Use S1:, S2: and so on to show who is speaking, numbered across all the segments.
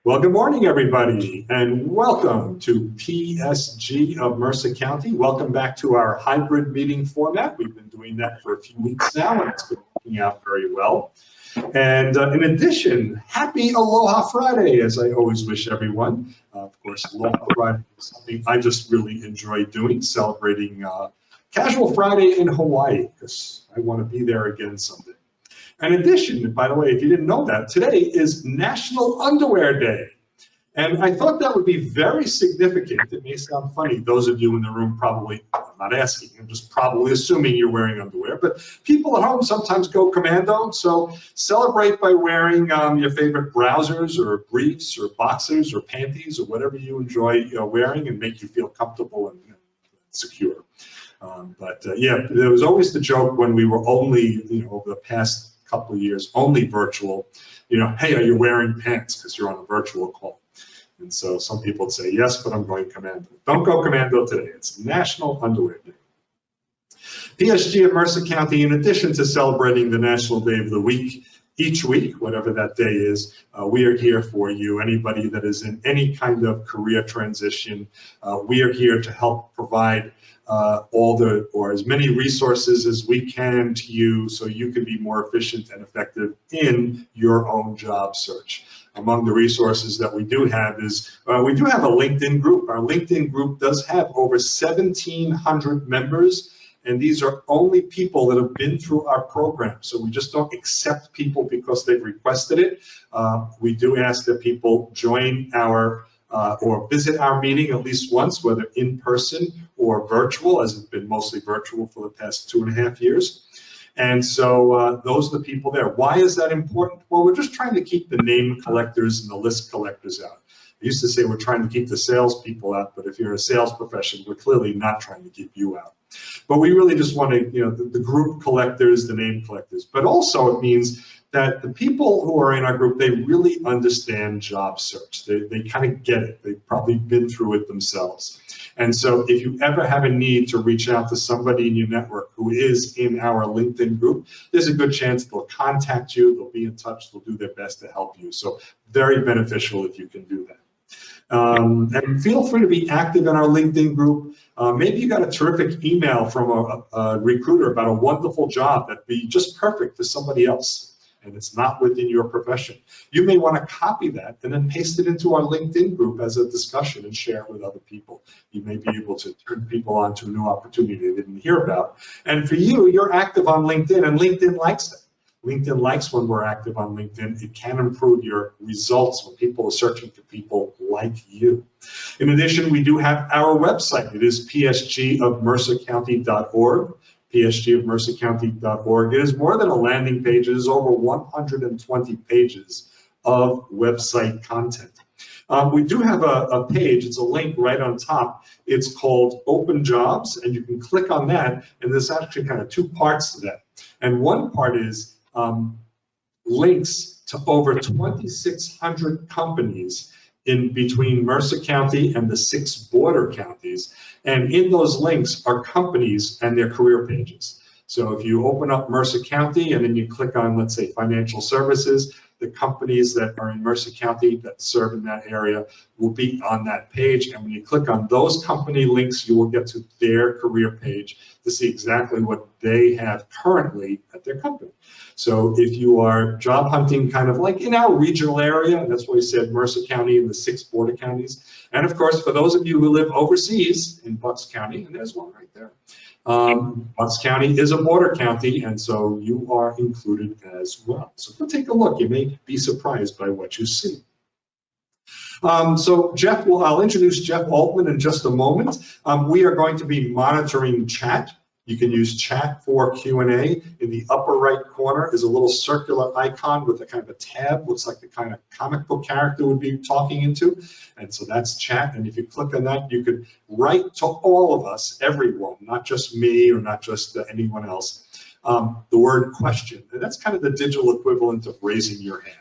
S1: Well, good morning, everybody, and welcome to PSG of Mercer County. Welcome back to our hybrid meeting format. We've been doing that for a few weeks now, and it's been working out very well. And in addition, happy Aloha Friday, as I always wish everyone. Of course, Aloha Friday is something I just really enjoy doing, celebrating Casual Friday in Hawaii, because I want to be there again someday. In addition, by the way, if you didn't know that, today is National Underwear Day. And I thought that would be very significant. It may sound funny. Those of you in the room probably, I'm not asking, I'm just probably assuming you're wearing underwear. But people at home sometimes go commando. So celebrate by wearing your favorite browsers or briefs or boxers or panties or whatever you enjoy wearing and make you feel comfortable and secure. Yeah, there was always the joke when we were only, over the past couple of years, only virtual, hey, are you wearing pants because you're on a virtual call? And so some people would say, yes, but I'm going commando. Don't go commando today. It's National Underwear Day. PSG of Mercer County, in addition to celebrating the National Day of the Week, each week, whatever that day is, we are here for you. Anybody that is in any kind of career transition, we are here to help provide or as many resources as we can to you so you can be more efficient and effective in your own job search. Among the resources that we do have is, we do have a LinkedIn group. Our LinkedIn group does have over 1,700 members, and these are only people that have been through our program. So we just don't accept people because they've requested it. We do ask that people join our or visit our meeting at least once, whether in person or virtual, as it's been mostly virtual for the past 2.5 years. And so those are the people there. Why is that important? Well, we're just trying to keep the name collectors and the list collectors out. I used to say we're trying to keep the salespeople out, but if you're a sales profession, we're clearly not trying to keep you out. But we really just want to, the group collectors, the name collectors. But also it means that the people who are in our group, they really understand job search. They kind of get it. They've probably been through it themselves. And so if you ever have a need to reach out to somebody in your network who is in our LinkedIn group, there's a good chance they'll contact you, they'll be in touch, they'll do their best to help you. So very beneficial if you can do that. And feel free to be active in our LinkedIn group. Maybe you got a terrific email from a recruiter about a wonderful job that'd be just perfect for somebody else, and it's not within your profession. You may want to copy that and then paste it into our LinkedIn group as a discussion and share it with other people. You may be able to turn people on to a new opportunity they didn't hear about. And for you, you're active on LinkedIn, and LinkedIn likes that. LinkedIn likes when we're active on LinkedIn. It can improve your results when people are searching for people like you. In addition, we do have our website. It is psgofmercercounty.org, psgofmercercounty.org. It is more than a landing page. It is over 120 pages of website content. We do have a page. It's a link right on top. It's called Open Jobs, and you can click on that, and there's actually kind of two parts to that. And one part is links to over 2,600 companies in between Mercer County and the 6 border counties. And in those links are companies and their career pages. So if you open up Mercer County and then you click on, let's say, financial services, the companies that are in Mercer County that serve in that area will be on that page. And when you click on those company links, you will get to their career page to see exactly what they have currently at their company. So if you are job hunting kind of like in our regional area, that's why we said Mercer County and the 6 border counties. And of course, for those of you who live overseas in Bucks County, and there's one right there, Bucks County is a border county, and so you are included as well. So go take a look. You may be surprised by what you see. So I'll introduce Jeff Altman in just a moment. We are going to be monitoring chat. You can use chat for Q&A. In the upper right corner is a little circular icon with a kind of a tab, looks like the kind of comic book character would be talking into. And so that's chat. And if you click on that, you could write to all of us, everyone, not just me or not just anyone else, the word question. And that's kind of the digital equivalent of raising your hand.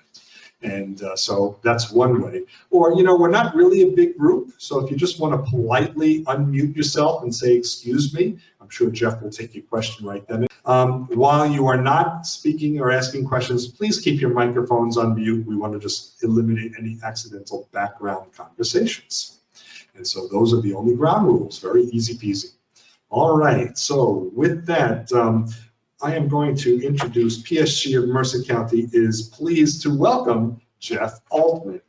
S1: And so that's one way. Or, we're not really a big group, so if you just want to politely unmute yourself and say, excuse me, I'm sure Jeff will take your question right then. While you are not speaking or asking questions, please keep your microphones on mute. We want to just eliminate any accidental background conversations. And so those are the only ground rules, very easy peasy. All right, so with that, I am going to introduce PSG of Mercer County is pleased to welcome Jeff Altman.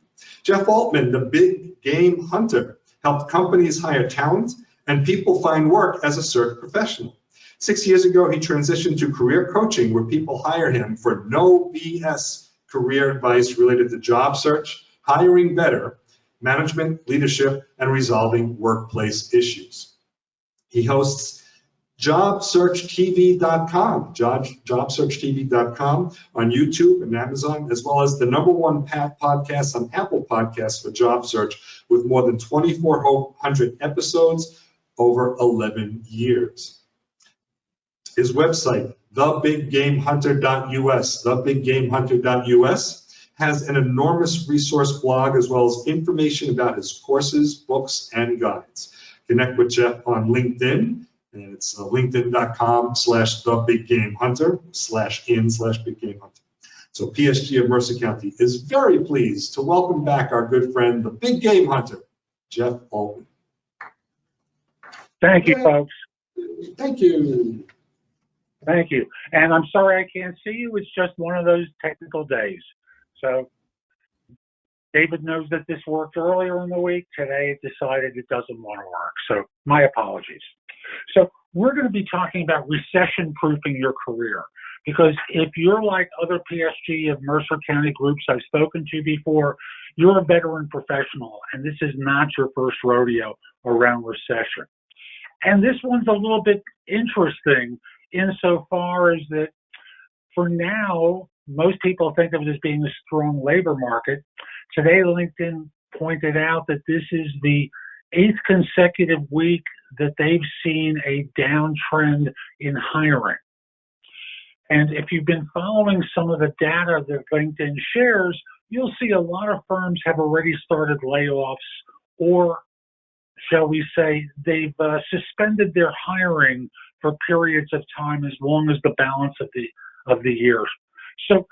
S1: Jeff Altman, the big game hunter, helped companies hire talent and people find work as a search professional. 6 years ago, he transitioned to career coaching where people hire him for no BS career advice related to job search, hiring better, management, leadership, and resolving workplace issues. He hosts JobSearchTV.com, JobSearchTV.com on YouTube and Amazon, as well as the #1 podcast on Apple Podcasts for job search with more than 2,400 episodes over 11 years. His website, thebiggamehunter.us, has an enormous resource blog as well as information about his courses, books, and guides. Connect with Jeff on LinkedIn. And it's linkedin.com/thebiggamehunter/in/biggamehunter. So PSG of Mercer County is very pleased to welcome back our good friend, the big game hunter, Jeff Altman.
S2: Thank you, folks.
S1: Thank you.
S2: Thank you. And I'm sorry I can't see you. It's just one of those technical days. So David knows that this worked earlier in the week. Today it decided it doesn't want to work. So my apologies. So we're going to be talking about recession-proofing your career. Because if you're like other PSG of Mercer County groups I've spoken to before, you're a veteran professional, and this is not your first rodeo around recession. And this one's a little bit interesting insofar as that for now, most people think of it as being a strong labor market. Today, LinkedIn pointed out that this is the 8th consecutive week that they've seen a downtrend in hiring. And if you've been following some of the data that LinkedIn shares, you'll see a lot of firms have already started layoffs, or shall we say, they've suspended their hiring for periods of time as long as the balance of the year. So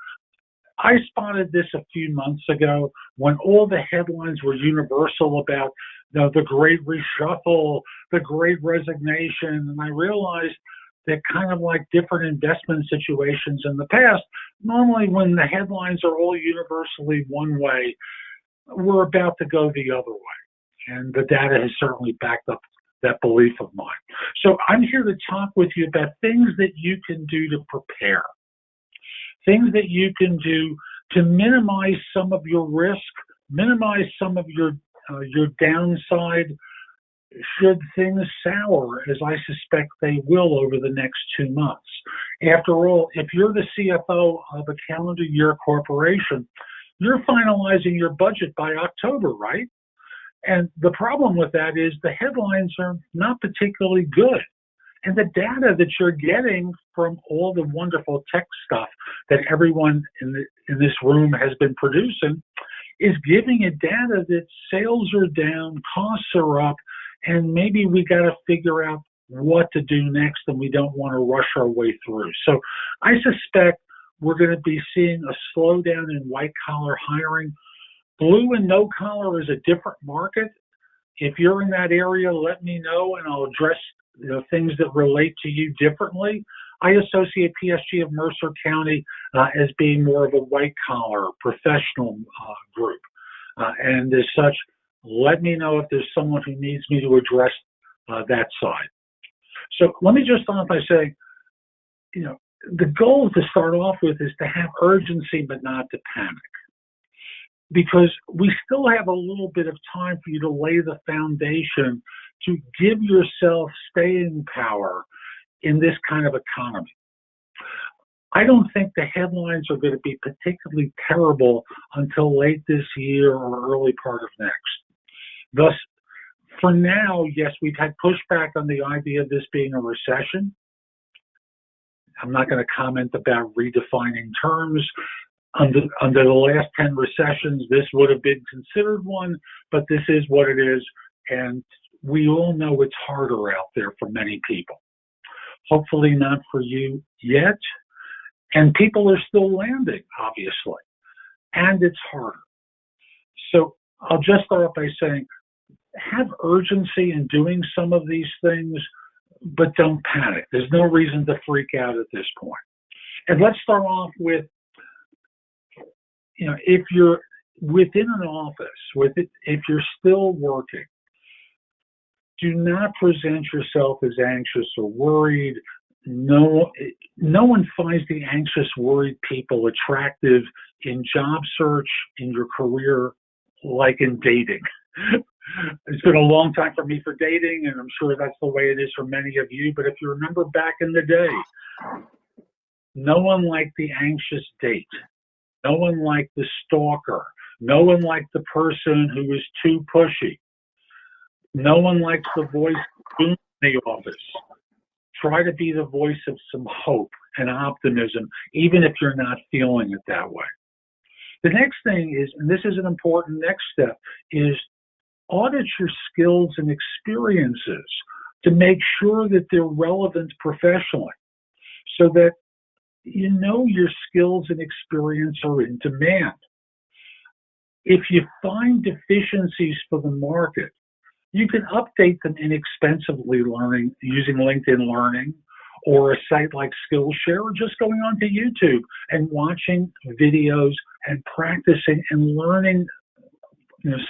S2: I spotted this a few months ago when all the headlines were universal about the Great Reshuffle, the Great Resignation, and I realized that kind of like different investment situations in the past, normally when the headlines are all universally one way, we're about to go the other way. And the data has certainly backed up that belief of mine. So I'm here to talk with you about things that you can do to prepare, things that you can do to minimize some of your risk, minimize some of your downside should things sour, as I suspect they will over the next 2 months. After all, if you're the CFO of a calendar year corporation, you're finalizing your budget by October, right? And the problem with that is the headlines are not particularly good. And the data that you're getting from all the wonderful tech stuff that everyone in this room has been producing is giving you data that sales are down, costs are up, and maybe we got to figure out what to do next, and we don't want to rush our way through. So I suspect we're going to be seeing a slowdown in white-collar hiring. Blue and no-collar is a different market. If you're in that area, let me know, and I'll address things that relate to you differently. I associate PSG of Mercer County as being more of a white-collar professional group. And as such, let me know if there's someone who needs me to address that side. So let me just start by saying, the goal to start off with is to have urgency but not to panic. Because we still have a little bit of time for you to lay the foundation to give yourself staying power in this kind of economy. I don't think the headlines are going to be particularly terrible until late this year or early part of next. Thus, for now, yes, we've had pushback on the idea of this being a recession. I'm not going to comment about redefining terms. under the last 10 recessions, this would have been considered one, but this is what it is. And we all know it's harder out there for many people. Hopefully not for you yet. And people are still landing, obviously. And it's harder. So I'll just start off by saying, have urgency in doing some of these things, but don't panic. There's no reason to freak out at this point. And let's start off with, if you're within an office, if you're still working, do not present yourself as anxious or worried. No one finds the anxious, worried people attractive in job search, in your career, like in dating. It's been a long time for me for dating, and I'm sure that's the way it is for many of you. But if you remember back in the day, no one liked the anxious date. No one liked the stalker. No one liked the person who was too pushy. No one likes the voice in the office. Try to be the voice of some hope and optimism, even if you're not feeling it that way. The next thing is, and this is an important next step, is audit your skills and experiences to make sure that they're relevant professionally, so that you know your skills and experience are in demand. If you find deficiencies for the market, you can update them inexpensively using LinkedIn Learning or a site like Skillshare, or just going onto YouTube and watching videos and practicing and learning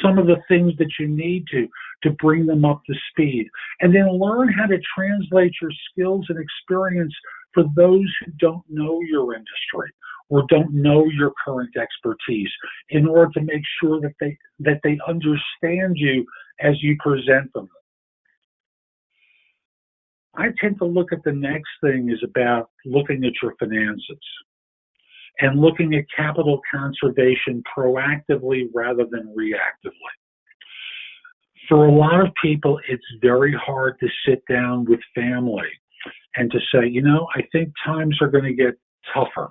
S2: some of the things that you need to bring them up to speed. And then learn how to translate your skills and experience for those who don't know your industry or don't know your current expertise, in order to make sure that they understand you as you present them. I tend to look at the next thing is about looking at your finances and looking at capital conservation proactively rather than reactively. For a lot of people, it's very hard to sit down with family and to say, I think times are going to get tougher.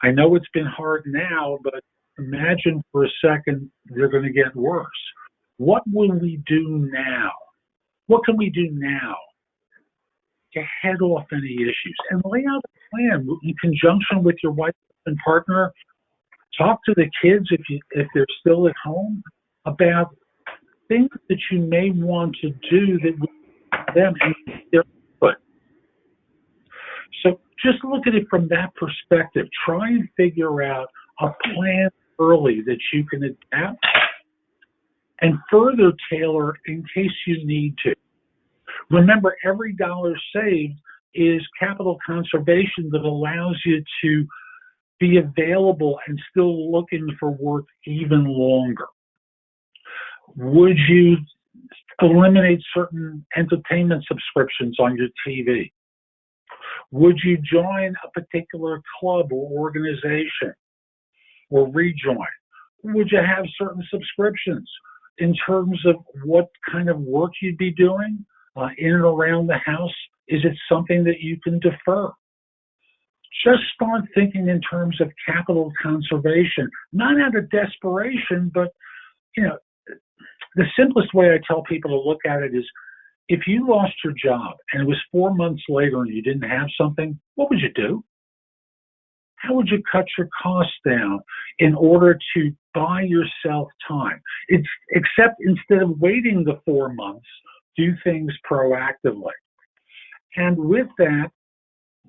S2: I know it's been hard now, but imagine for a second they're going to get worse. What will we do now? What can we do now to head off any issues? And lay out a plan in conjunction with your wife and partner. Talk to the kids if they're still at home about things that you may want to do that will help them and their input. So just look at it from that perspective. Try and figure out a plan early that you can adapt and further tailor in case you need to. Remember, every dollar saved is capital conservation that allows you to be available and still looking for work even longer. Would you eliminate certain entertainment subscriptions on your TV? Would you join a particular club or organization or rejoin? Would you have certain subscriptions in terms of what kind of work you'd be doing in and around the house? Is it something that you can defer? Just start thinking in terms of capital conservation, not out of desperation, but, the simplest way I tell people to look at it is, if you lost your job and it was 4 months later and you didn't have something, what would you do? How would you cut your costs down in order to buy yourself time? Except instead of waiting the 4 months, do things proactively. And with that,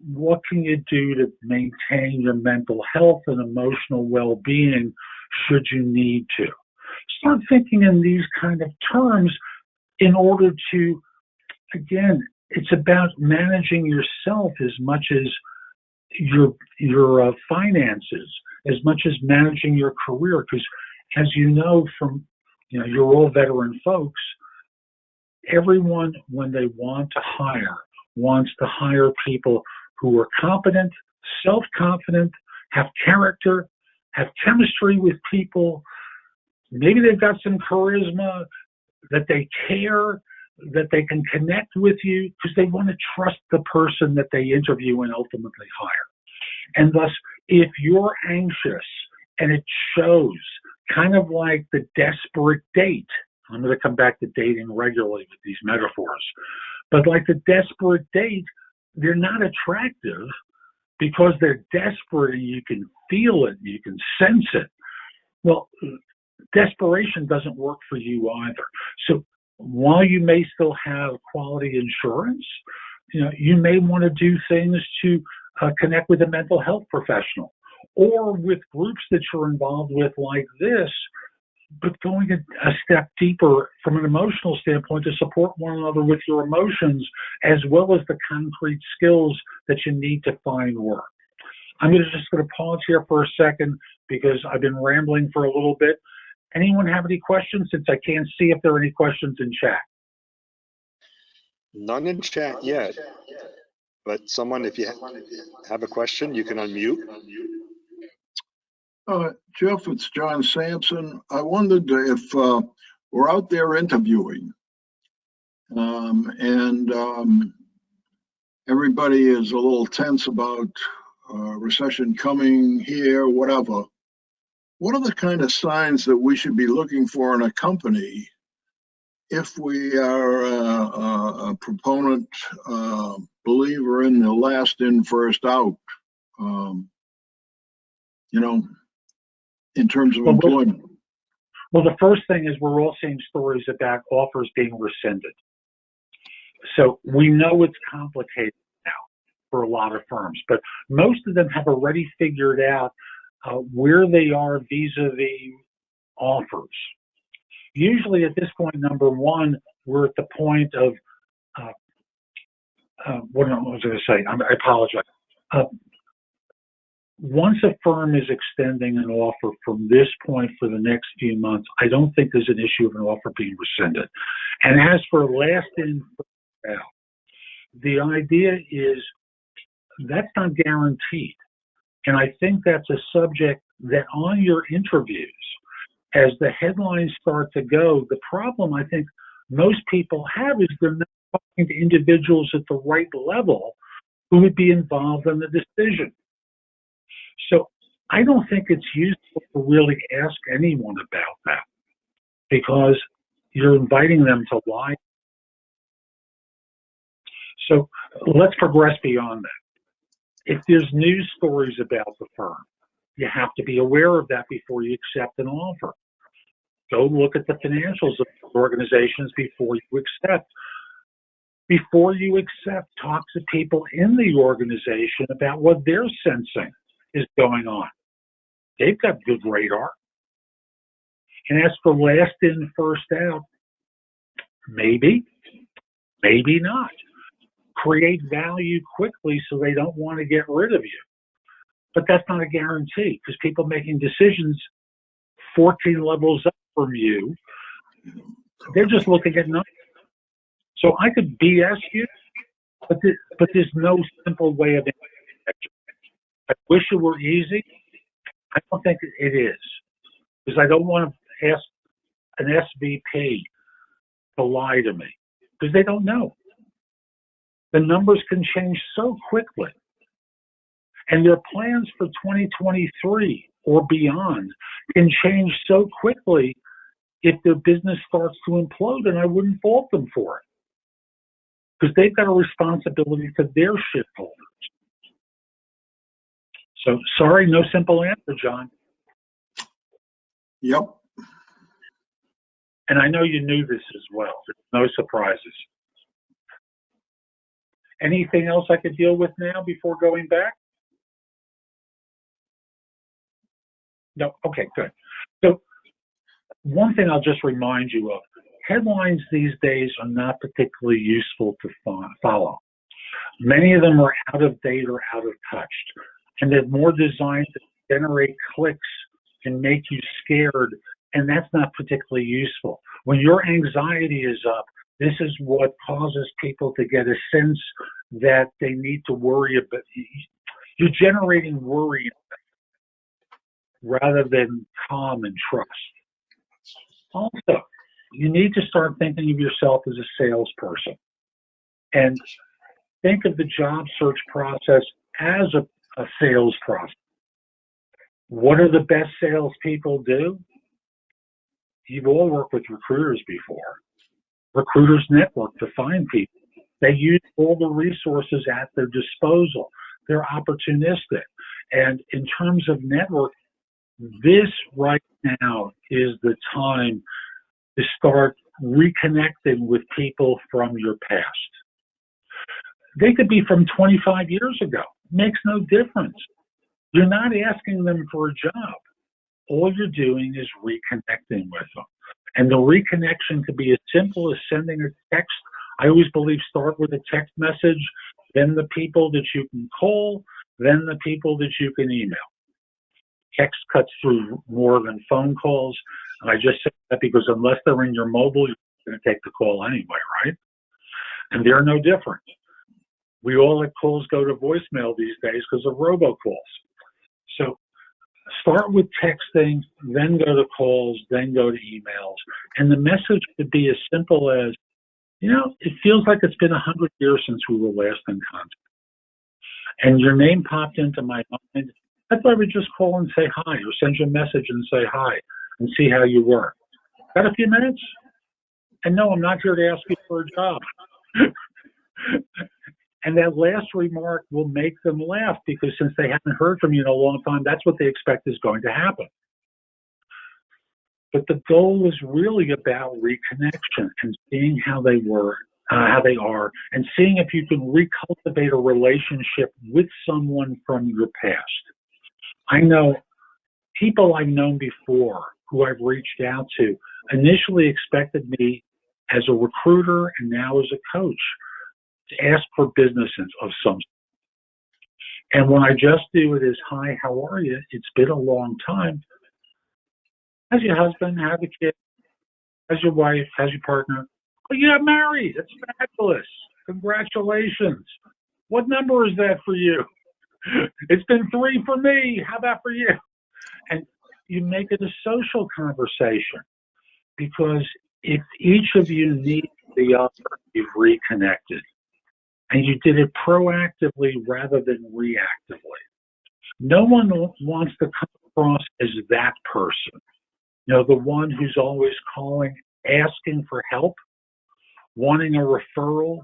S2: what can you do to maintain your mental health and emotional well-being should you need to? Start thinking in these kind of terms in order to, again, it's about managing yourself as much as your finances, as much as managing your career. Because as you know from, you're all veteran folks, everyone, when they want to hire, wants to hire people who are competent, self-confident, have character, have chemistry with people. Maybe they've got some charisma, that they care, that they can connect with you, because they want to trust the person that they interview and ultimately hire. And thus, if you're anxious and it shows, kind of like the desperate date, I'm going to come back to dating regularly with these metaphors, but like the desperate date, they're not attractive because they're desperate and you can feel it, you can sense it. Well, desperation doesn't work for you either. So while you may still have quality insurance, you may want to do things to connect with a mental health professional or with groups that you're involved with like this, but going a step deeper from an emotional standpoint to support one another with your emotions as well as the concrete skills that you need to find work. I'm just going to pause here for a second because I've been rambling for a little bit. Anyone have any questions, since I can't see if there are any questions in chat?
S3: None in chat yet, but someone, if you have a question, you can unmute.
S4: Jeff, it's John Sampson. I wondered if we're out there interviewing and everybody is a little tense about recession coming here, whatever. What are the kind of signs that we should be looking for in a company if we are a proponent, believer in the last in, first out, in terms of employment?
S2: Well, the first thing is we're all seeing stories about offers being rescinded. So we know it's complicated now for a lot of firms, but most of them have already figured out where they are vis-a-vis offers. Usually at this point, number one, we're at the point of, what was I going to say? I apologize. Once a firm is extending an offer from this point for the next few months, I don't think there's an issue of an offer being rescinded. And as for last in, first out, the idea is that's not guaranteed. And I think that's a subject that on your interviews, as the headlines start to go, the problem I think most people have is they're not talking to individuals at the right level who would be involved in the decision. So I don't think it's useful to really ask anyone about that because you're inviting them to lie. So let's progress beyond that. If there's news stories about the firm, you have to be aware of that before you accept an offer. Go look at the financials of organizations before you accept. Before you accept, talk to people in the organization about what they're sensing is going on. They've got good radar. And as for last in, first out, maybe, maybe not. Create value quickly so they don't want to get rid of you. But that's not a guarantee because people making decisions 14 levels up from you, they're just looking at numbers. So I could BS you, but there's no simple way of answering. I wish it were easy. I don't think it is because I don't want to ask an SVP to lie to me because they don't know. The numbers can change so quickly. And their plans for 2023 or beyond can change so quickly if their business starts to implode, and I wouldn't fault them for it. Because they've got a responsibility to their shareholders. So, sorry, no simple answer, John.
S4: Yep.
S2: And I know you knew this as well. No surprises. Anything else I could deal with now before going back? No? Okay, good. So, one thing I'll just remind you of, headlines these days are not particularly useful to follow. Many of them are out of date or out of touch, and they're more designed to generate clicks and make you scared, and that's not particularly useful. When your anxiety is up, this is what causes people to get a sense that they need to worry about. You're generating worry rather than calm and trust. Also, you need to start thinking of yourself as a salesperson and think of the job search process as a sales process. What do the best salespeople do? You've all worked with recruiters before. Recruiters network to find people. They use all the resources at their disposal. They're opportunistic. And in terms of network, this right now is the time to start reconnecting with people from your past. They could be from 25 years ago. Makes no difference. You're not asking them for a job. All you're doing is reconnecting with them. And the reconnection could be as simple as sending a text. I always believe start with a text message, then the people that you can call, then the people that you can email. Text cuts through more than phone calls. And I just said that because unless they're in your mobile, you're going to take the call anyway, right? And they're no different. We all let calls go to voicemail these days because of robocalls. So start with texting, then go to calls, then go to emails. And the message could be as simple as, it feels like it's been 100 years since we were last in contact. And your name popped into my mind. I thought I would just call and say hi, or send you a message and say hi and see how you were. Got a few minutes? And no, I'm not here to ask you for a job. And that last remark will make them laugh because since they haven't heard from you in a long time, that's what they expect is going to happen. But the goal is really about reconnection and seeing how they were, how they are, and seeing if you can recultivate a relationship with someone from your past. I know people I've known before who I've reached out to initially expected me as a recruiter and now as a coach to ask for business of some sort. And when I just do it as, hi, how are you? It's been a long time. How's your husband? How's the kid? How's your wife? How's your partner? Oh, you got married. That's fabulous. Congratulations. What number is that for you? It's been 3 for me. How about for you? And you make it a social conversation because if each of you needs the other, you've reconnected. And you did it proactively rather than reactively. No one wants to come across as that person. The one who's always calling, asking for help, wanting a referral,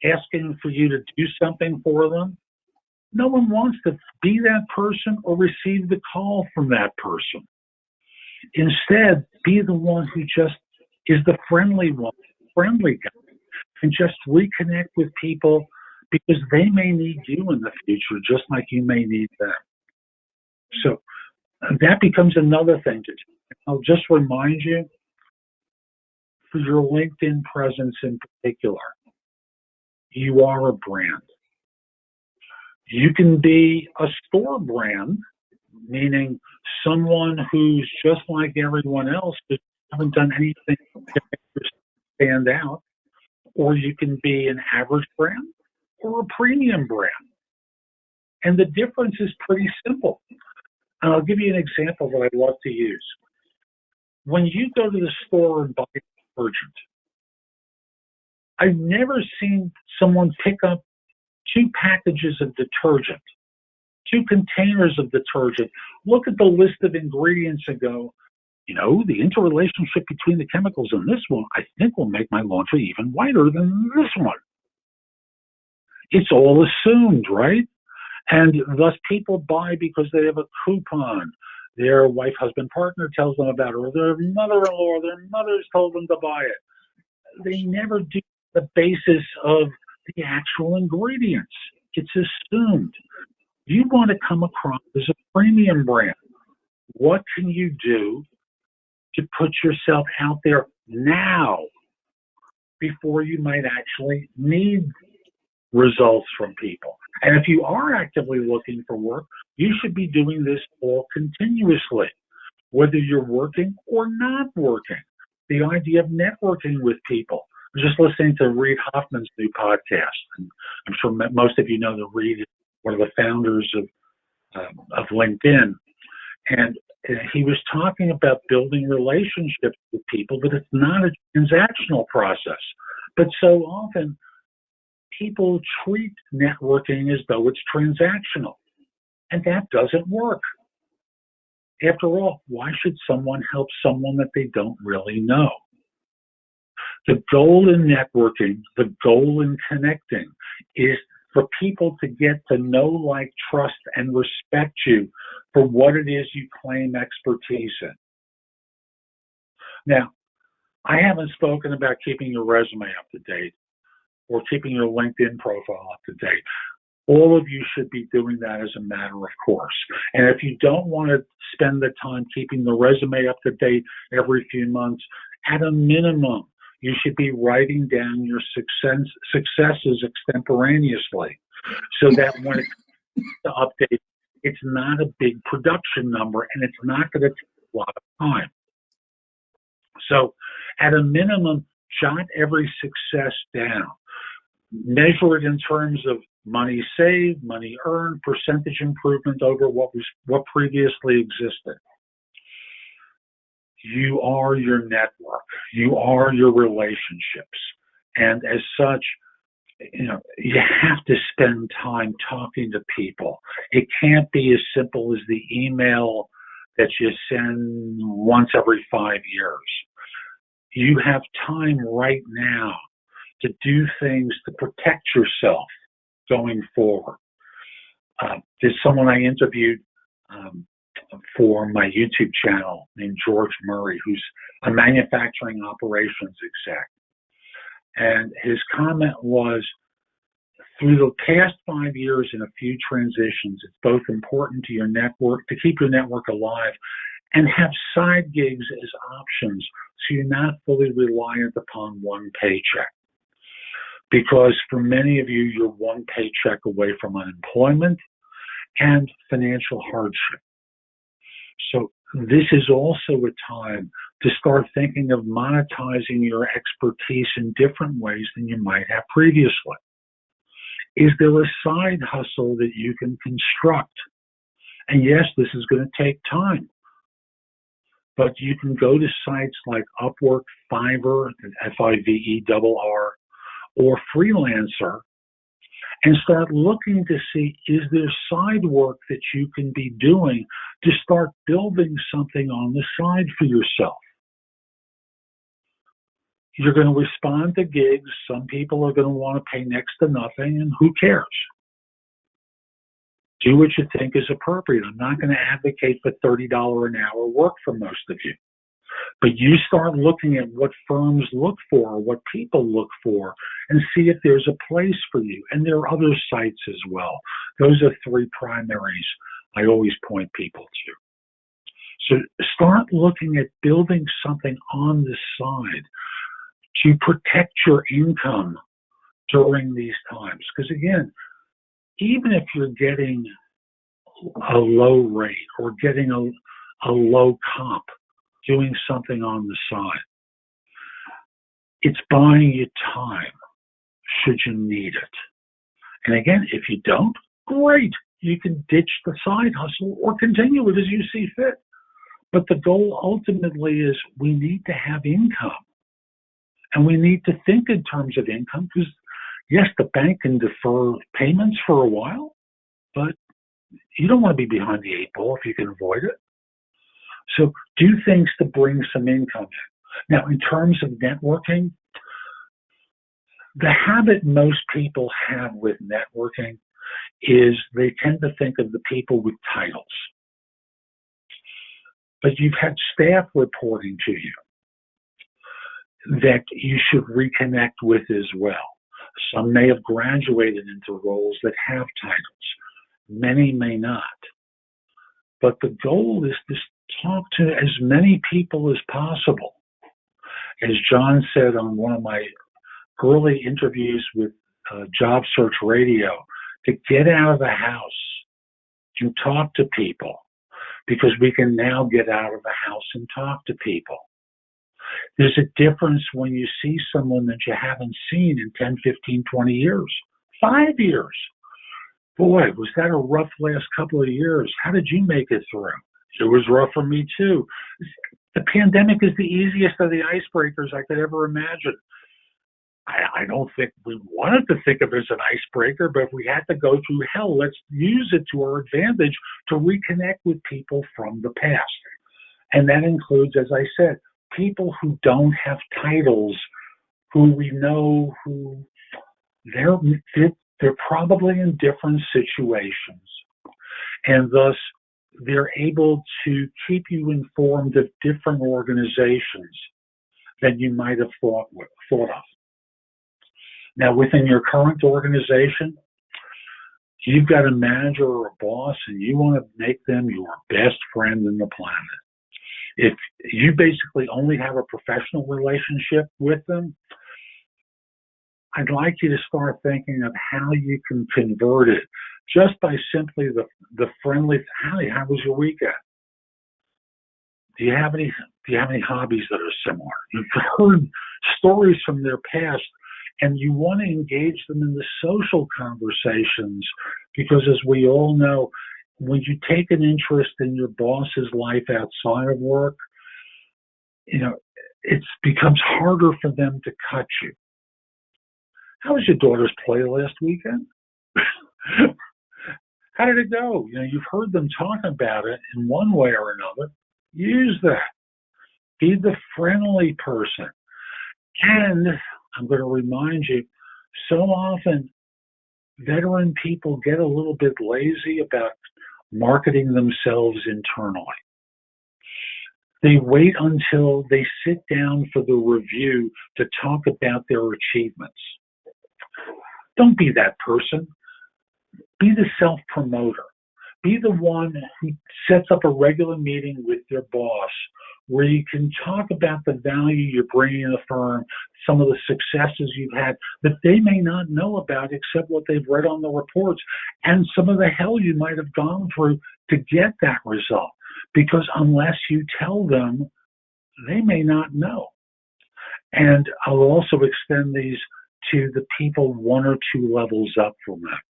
S2: asking for you to do something for them. No one wants to be that person or receive the call from that person. Instead, be the one who just is the friendly one, friendly guy. And just reconnect with people because they may need you in the future just like you may need them. So that becomes another thing to do. I'll just remind you, for your LinkedIn presence in particular, you are a brand. You can be a store brand, meaning someone who's just like everyone else, but haven't done anything to make you stand out. Or you can be an average brand or a premium brand. And the difference is pretty simple. And I'll give you an example that I love to use. When you go to the store and buy detergent, I've never seen someone pick up 2 packages of detergent, 2 containers of detergent, look at the list of ingredients and go, the interrelationship between the chemicals in this one, I think will make my laundry even whiter than this one. It's all assumed, right? And thus people buy because they have a coupon. Their wife, husband, partner tells them about it, or their mother-in-law, their mother's told them to buy it. They never do the basis of the actual ingredients. It's assumed. You want to come across as a premium brand. What can you do to put yourself out there now before you might actually need results from people? And if you are actively looking for work, you should be doing this all continuously, whether you're working or not working. The idea of networking with people. I was just listening to Reid Hoffman's new podcast. And I'm sure most of you know that Reid is one of the founders of LinkedIn. And he was talking about building relationships with people, but it's not a transactional process. But so often, people treat networking as though it's transactional. And that doesn't work. After all, why should someone help someone that they don't really know? The goal in networking, the goal in connecting is for people to get to know, like, trust, and respect you for what it is you claim expertise in. Now, I haven't spoken about keeping your resume up to date or keeping your LinkedIn profile up to date. All of you should be doing that as a matter of course. And if you don't want to spend the time keeping the resume up to date every few months, at a minimum, you should be writing down your successes extemporaneously so that when it's to update, it's not a big production number and it's not going to take a lot of time. So at a minimum, jot every success down. Measure it in terms of money saved, money earned, percentage improvement over what previously existed. You are your network. You are your relationships. And as such, you have to spend time talking to people. It can't be as simple as the email that you send once every 5 years. You have time right now to do things to protect yourself going forward. There's someone I interviewed for my YouTube channel named George Murray, who's a manufacturing operations exec. And his comment was, through the past 5 years and a few transitions, it's both important to your network, to keep your network alive, and have side gigs as options so you're not fully reliant upon one paycheck. Because for many of you, you're one paycheck away from unemployment and financial hardship. So this is also a time to start thinking of monetizing your expertise in different ways than you might have previously. Is there a side hustle that you can construct? And yes, this is going to take time. But you can go to sites like Upwork, Fiverr, Fiverr, or Freelancer, and start looking to see, is there side work that you can be doing to start building something on the side for yourself? You're going to respond to gigs. Some people are going to want to pay next to nothing, and who cares? Do what you think is appropriate. I'm not going to advocate for $30 an hour work for most of you. But you start looking at what firms look for, what people look for, and see if there's a place for you. And there are other sites as well. Those are three primaries I always point people to. So start looking at building something on the side to protect your income during these times. Because again, even if you're getting a low rate or getting a low comp, doing something on the side, it's buying you time should you need it. And again, if you don't, great. You can ditch the side hustle or continue it as you see fit. But the goal ultimately is we need to have income. And we need to think in terms of income because, yes, the bank can defer payments for a while, but you don't want to be behind the eight ball if you can avoid it. So do things to bring some income in. Now, in terms of networking, the habit most people have with networking is they tend to think of the people with titles. But you've had staff reporting to you that you should reconnect with as well. Some may have graduated into roles that have titles. Many may not. But the goal is to talk to as many people as possible. As John said on one of my early interviews with Job Search Radio, to get out of the house and talk to people, because we can now get out of the house and talk to people. There's a difference when you see someone that you haven't seen in 10, 15, 20 years, 5 years. Boy, was that a rough last couple of years. How did you make it through? It was rough for me too. The pandemic is the easiest of the icebreakers I could ever imagine. I don't think we wanted to think of it as an icebreaker, but if we had to go through hell, let's use it to our advantage to reconnect with people from the past. And that includes, as I said, people who don't have titles, who we know who they're probably in different situations. And thus, they're able to keep you informed of different organizations than you might have thought of. Now, within your current organization, you've got a manager or a boss, and you want to make them your best friend in the planet. If you basically only have a professional relationship with them, I'd like you to start thinking of how you can convert it just by simply the friendly, "Hey, how was your weekend? Do you have any hobbies that are similar?" You've heard stories from their past, and you want to engage them in the social conversations, because as we all know, when you take an interest in your boss's life outside of work, it becomes harder for them to cut you. How was your daughter's play last weekend? How did it go? You've heard them talk about it in one way or another. Use that. Be the friendly person. And I'm going to remind you, so often veteran people get a little bit lazy about marketing themselves internally. They wait until they sit down for the review to talk about their achievements. Don't be that person. Be the self-promoter. Be the one who sets up a regular meeting with your boss where you can talk about the value you're bringing to the firm, some of the successes you've had that they may not know about except what they've read on the reports, and some of the hell you might have gone through to get that result. Because unless you tell them, they may not know. And I'll also extend these to the people one or two levels up from that.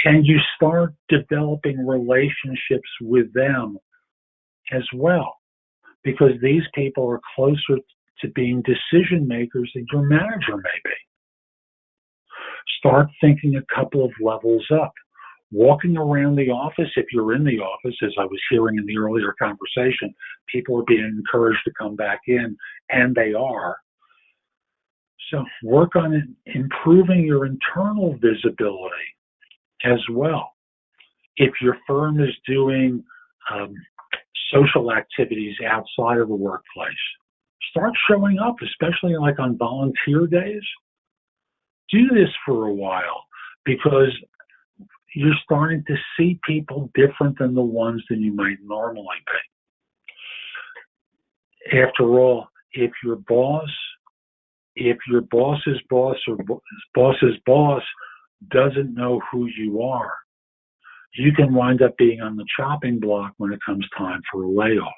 S2: Can you start developing relationships with them as well? Because these people are closer to being decision makers than your manager may be. Start thinking a couple of levels up. Walking around the office, if you're in the office, as I was hearing in the earlier conversation, people are being encouraged to come back in, and they are. So work on improving your internal visibility as well. If your firm is doing social activities outside of the workplace, start showing up, especially like on volunteer days. Do this for a while, because you're starting to see people different than the ones that you might normally be. After all, if your boss's boss or boss's boss doesn't know who you are, you can wind up being on the chopping block when it comes time for a layoff.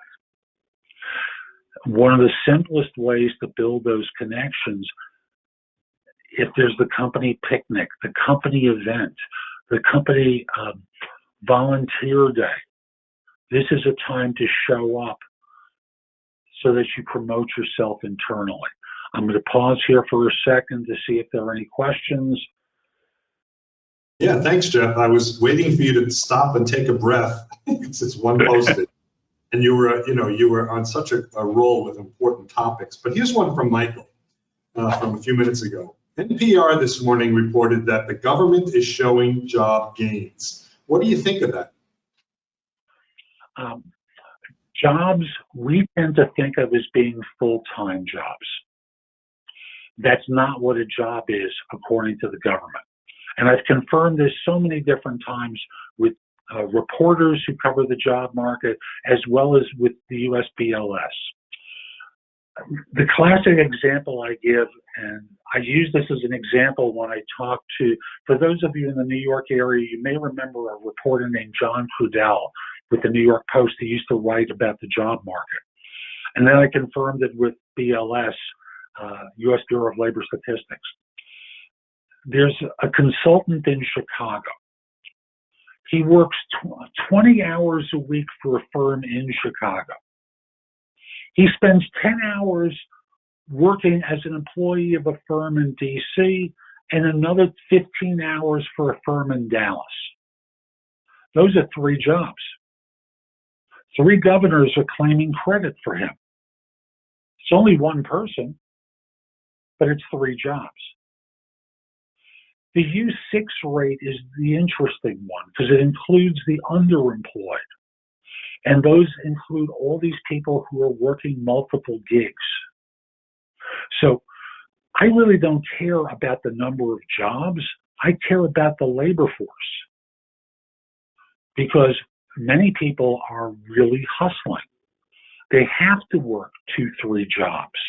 S2: One of the simplest ways to build those connections, if there's the company picnic, the company event, the company volunteer day, this is a time to show up so that you promote yourself internally. I'm going to pause here for a second to see if there are any questions.
S1: Yeah, thanks, Jeff. I was waiting for you to stop and take a breath. It's one posted, and you were on such a roll with important topics. But here's one from Michael from a few minutes ago. NPR this morning reported that the government is showing job gains. What do you think of that?
S2: Jobs we tend to think of as being full-time jobs. That's not what a job is, according to the government. And I've confirmed this so many different times with reporters who cover the job market, as well as with the USPLS. The classic example I give, and I use this as an example when I talk to, for those of you in the New York area, you may remember a reporter named John Crudell with the New York Post. He used to write about the job market. And then I confirmed it with BLS, U.S. Bureau of Labor Statistics. There's a consultant in Chicago. He works 20 hours a week for a firm in Chicago. He spends 10 hours working as an employee of a firm in DC and another 15 hours for a firm in Dallas. Those are 3 jobs. 3 governors are claiming credit for him. It's only one person, but it's 3 jobs. The U6 rate is the interesting one because it includes the underemployed. And those include all these people who are working multiple gigs. So I really don't care about the number of jobs. I care about the labor force because many people are really hustling. They have to work 2, 3 jobs.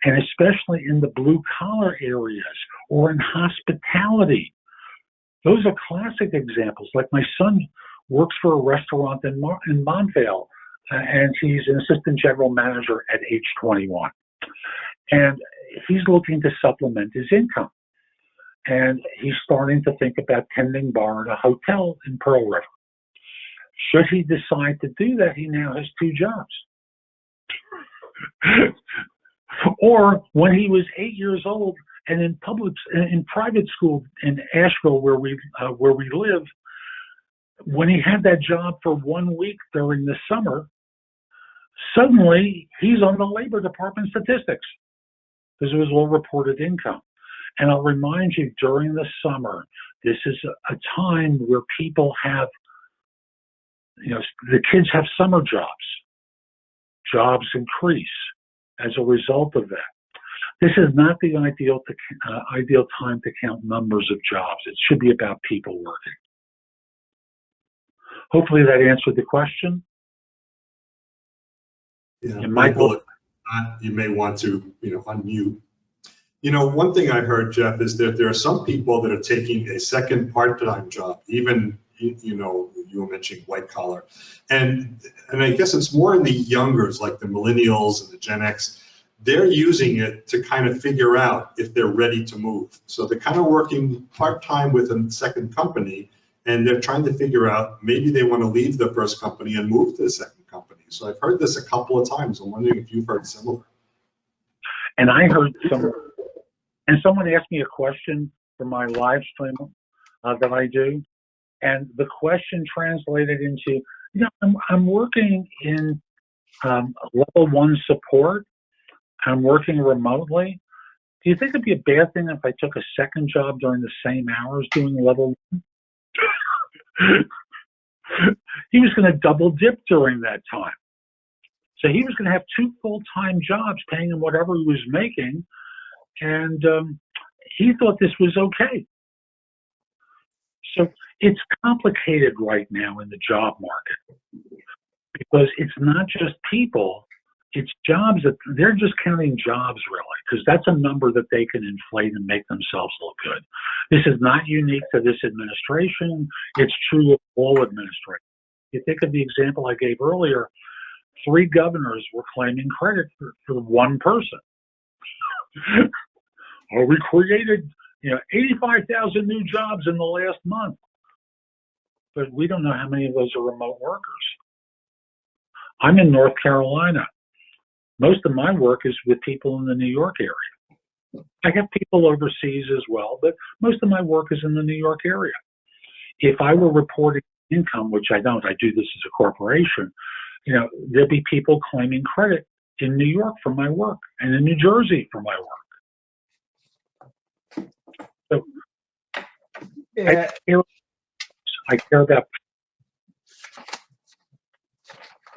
S2: And especially in the blue collar areas or in hospitality. Those are classic examples. Like my son works for a restaurant in Montvale, and he's an assistant general manager at age 21. And he's looking to supplement his income. And he's starting to think about tending bar at a hotel in Pearl River. Should he decide to do that, he now has 2 jobs. Or when he was 8 years old and in private school in Asheville, where we live, when he had that job for 1 week during the summer, suddenly he's on the Labor Department statistics because it was all reported income. And I'll remind you, during the summer, this is a time where people have, the kids have summer jobs. Jobs increase as a result of that. This is not the ideal time to count numbers of jobs. It should be about people working. Hopefully that answered the question.
S1: Yeah,
S2: and
S1: Michael, you may want to, unmute. One thing I heard, Jeff, is that there are some people that are taking a second part-time job, even, you were mentioning white collar. And I guess it's more in the youngers, like the millennials and the Gen X. They're using it to kind of figure out if they're ready to move. So they're kind of working part-time with a second company, and they're trying to figure out maybe they want to leave the first company and move to the second company. So I've heard this a couple of times. I'm wondering if you've heard similar.
S2: And I heard someone asked me a question for my live stream that I do. And the question translated into, I'm working in level 1 support. I'm working remotely. Do you think it'd be a bad thing if I took a second job during the same hours doing level 1? He was going to double dip during that time. So he was going to have 2 full-time jobs paying him whatever he was making. And he thought this was okay. So it's complicated right now in the job market because it's not just people, it's jobs that they're just counting jobs really, because that's a number that they can inflate and make themselves look good. This is not unique to this administration. It's true of all administrations. You think of the example I gave earlier, 3 governors were claiming credit for one person. Oh, we created 85,000 new jobs in the last month. But we don't know how many of those are remote workers. I'm in North Carolina. Most of my work is with people in the New York area. I have people overseas as well, but most of my work is in the New York area. If I were reporting income, which I don't, I do this as a corporation, there'd be people claiming credit in New York for my work and in New Jersey for my work. So
S5: Yeah.
S2: I care about.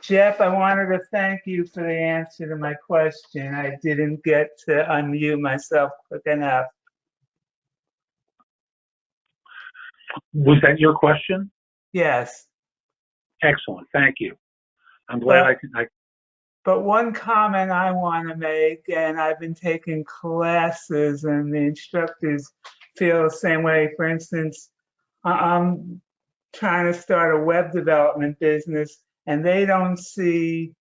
S5: Jeff, I wanted to thank you for the answer to my question. I didn't get to unmute myself quick enough.
S2: Was that your question?
S5: Yes.
S2: Excellent. Thank you. I'm glad I can.
S5: But one comment I want to make, and I've been taking classes and the instructors feel the same way. For instance, I'm trying to start a web development business, and they don't see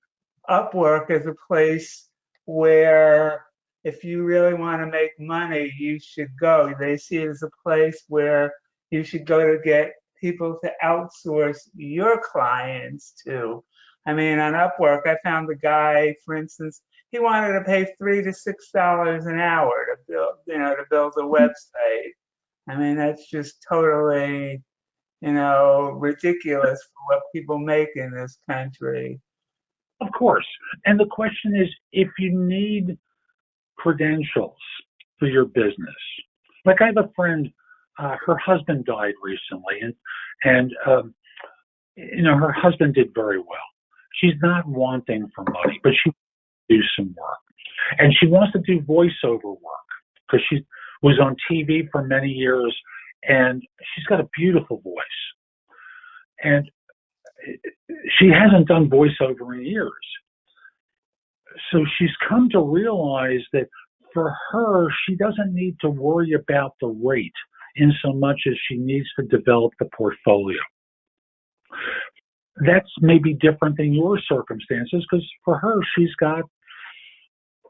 S5: Upwork as a place where if you really want to make money, you should go. They see it as a place where you should go to get people to outsource your clients to. I mean, on Upwork, I found a guy, for instance, he wanted to pay $3 to $6 an hour to build, to build a website. I mean, that's just totally, ridiculous for what people make in this country.
S2: Of course. And the question is, if you need credentials for your business, like I have a friend, her husband died recently, and her husband did very well. She's not wanting for money, but she wants to do some work. And she wants to do voiceover work because she was on TV for many years, and she's got a beautiful voice. And she hasn't done voiceover in years. So she's come to realize that for her, she doesn't need to worry about the rate in so much as she needs to develop the portfolio. That's maybe different than your circumstances because for her, she's got